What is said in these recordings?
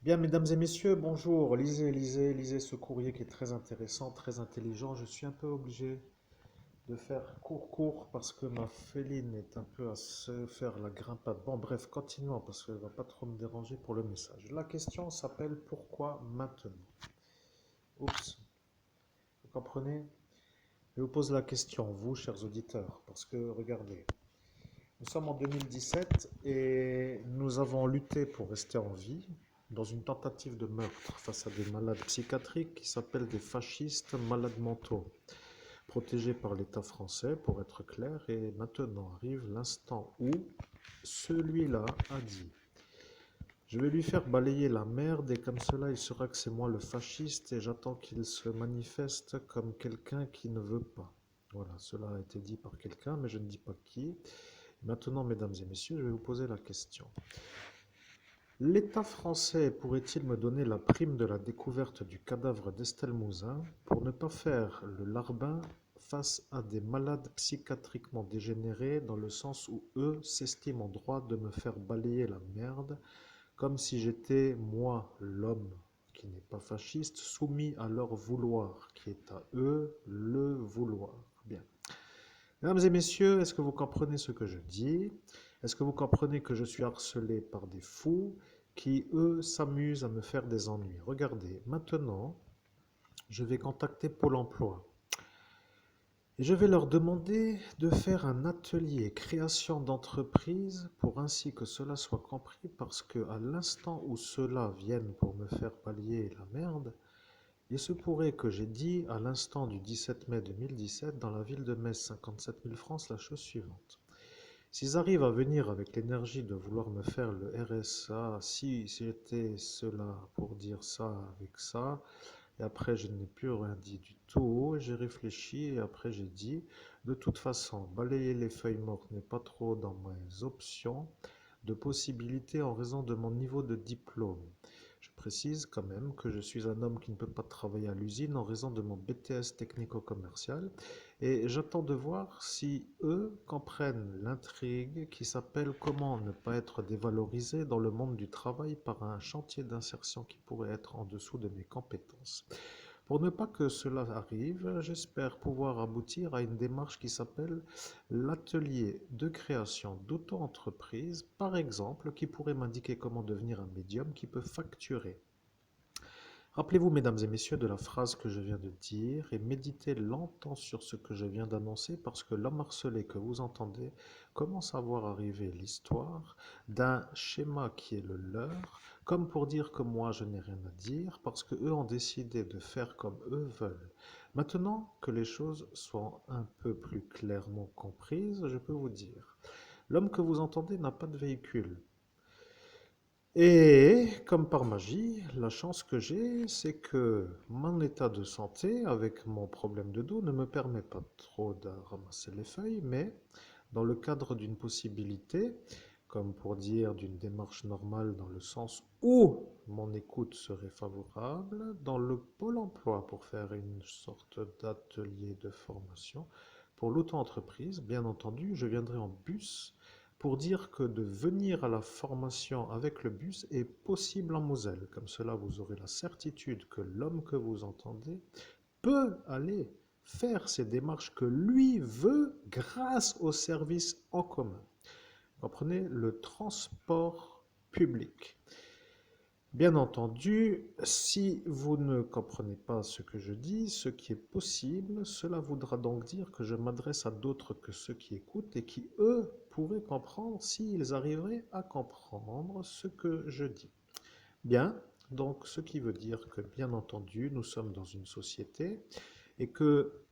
Bien, mesdames et messieurs, bonjour. Lisez ce courrier qui est très intéressant, très intelligent. Je suis un peu obligé de faire court parce que ma féline est un peu à se faire la grimpade. Bon, bref, continuons parce qu'elle ne va pas trop me déranger pour le message. La question s'appelle pourquoi maintenant? Oups, vous comprenez? Je vous pose la question, vous, chers auditeurs, parce que regardez, nous sommes en 2017 et nous avons lutté pour rester en vie dans une tentative de meurtre face à des malades psychiatriques qui s'appellent des fascistes malades mentaux, protégés par l'État français pour être clair. Et maintenant arrive l'instant où celui-là a dit: je vais lui faire balayer la merde et comme cela il saura que c'est moi le fasciste et j'attends qu'il se manifeste comme quelqu'un qui ne veut pas. Voilà, cela a été dit par quelqu'un, mais je ne dis pas qui. Maintenant, mesdames et messieurs, je vais vous poser la question. L'État français pourrait-il me donner la prime de la découverte du cadavre d'Estelle Mouzin pour ne pas faire le larbin face à des malades psychiatriquement dégénérés dans le sens où eux s'estiment en droit de me faire balayer la merde comme si j'étais, moi, l'homme qui n'est pas fasciste, soumis à leur vouloir, qui est à eux le vouloir. Bien. Mesdames et messieurs, est-ce que vous comprenez ce que je dis? Est-ce que vous comprenez que je suis harcelé par des fous qui, eux, s'amusent à me faire des ennuis? Regardez, maintenant, je vais contacter Pôle emploi et je vais leur demander de faire un atelier création d'entreprise pour ainsi que cela soit compris parce que à l'instant où ceux-là viennent pour me faire pallier la merde, il se pourrait que j'ai dit à l'instant du 17 mai 2017 dans la ville de Metz, 57 000 francs, la chose suivante. S'ils arrivent à venir avec l'énergie de vouloir me faire le RSA, si j'étais cela pour dire ça avec ça, et après je n'ai plus rien dit du tout, j'ai réfléchi et après j'ai dit, de toute façon, balayer les feuilles mortes n'est pas trop dans mes options de possibilités en raison de mon niveau de diplôme. Je précise quand même que je suis un homme qui ne peut pas travailler à l'usine en raison de mon BTS technico-commercial et j'attends de voir si eux comprennent l'intrigue qui s'appelle comment ne pas être dévalorisé dans le monde du travail par un chantier d'insertion qui pourrait être en dessous de mes compétences. Pour ne pas que cela arrive, j'espère pouvoir aboutir à une démarche qui s'appelle l'atelier de création d'auto-entreprise, par exemple, qui pourrait m'indiquer comment devenir un médium qui peut facturer. Rappelez-vous, mesdames et messieurs, de la phrase que je viens de dire et méditez longtemps sur ce que je viens d'annoncer parce que l'homme harcelé que vous entendez commence à voir arriver l'histoire d'un schéma qui est le leur, comme pour dire que moi je n'ai rien à dire parce que eux ont décidé de faire comme eux veulent. Maintenant que les choses sont un peu plus clairement comprises, je peux vous dire, l'homme que vous entendez n'a pas de véhicule. Et comme par magie, la chance que j'ai, c'est que mon état de santé avec mon problème de dos ne me permet pas trop de ramasser les feuilles, mais dans le cadre d'une possibilité, comme pour dire d'une démarche normale dans le sens où mon écoute serait favorable, dans le pôle emploi pour faire une sorte d'atelier de formation pour l'auto-entreprise, bien entendu, je viendrai en bus pour dire que de venir à la formation avec le bus est possible en Moselle. Comme cela, vous aurez la certitude que l'homme que vous entendez peut aller faire ces démarches que lui veut grâce au service en commun. Comprenez le transport public. Bien entendu, si vous ne comprenez pas ce que je dis, ce qui est possible, cela voudra donc dire que je m'adresse à d'autres que ceux qui écoutent et qui, eux, pourraient comprendre s'ils arriveraient à comprendre ce que je dis. Bien, donc ce qui veut dire que, bien entendu, nous sommes dans une société et que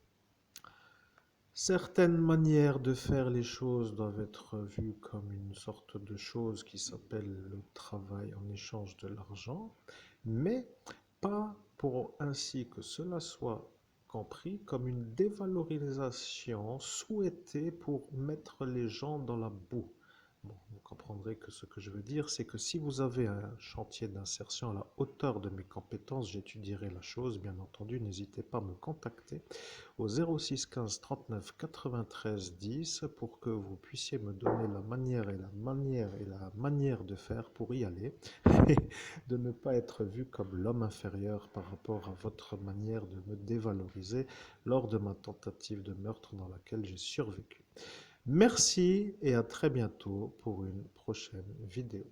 certaines manières de faire les choses doivent être vues comme une sorte de chose qui s'appelle le travail en échange de l'argent, mais pas pour ainsi que cela soit compris comme une dévalorisation souhaitée pour mettre les gens dans la boue. Bon, vous comprendrez que ce que je veux dire, c'est que si vous avez un chantier d'insertion à la hauteur de mes compétences, j'étudierai la chose. Bien entendu, n'hésitez pas à me contacter au 06 15 39 93 10 pour que vous puissiez me donner la manière de faire pour y aller et de ne pas être vu comme l'homme inférieur par rapport à votre manière de me dévaloriser lors de ma tentative de meurtre dans laquelle j'ai survécu. Merci et à très bientôt pour une prochaine vidéo.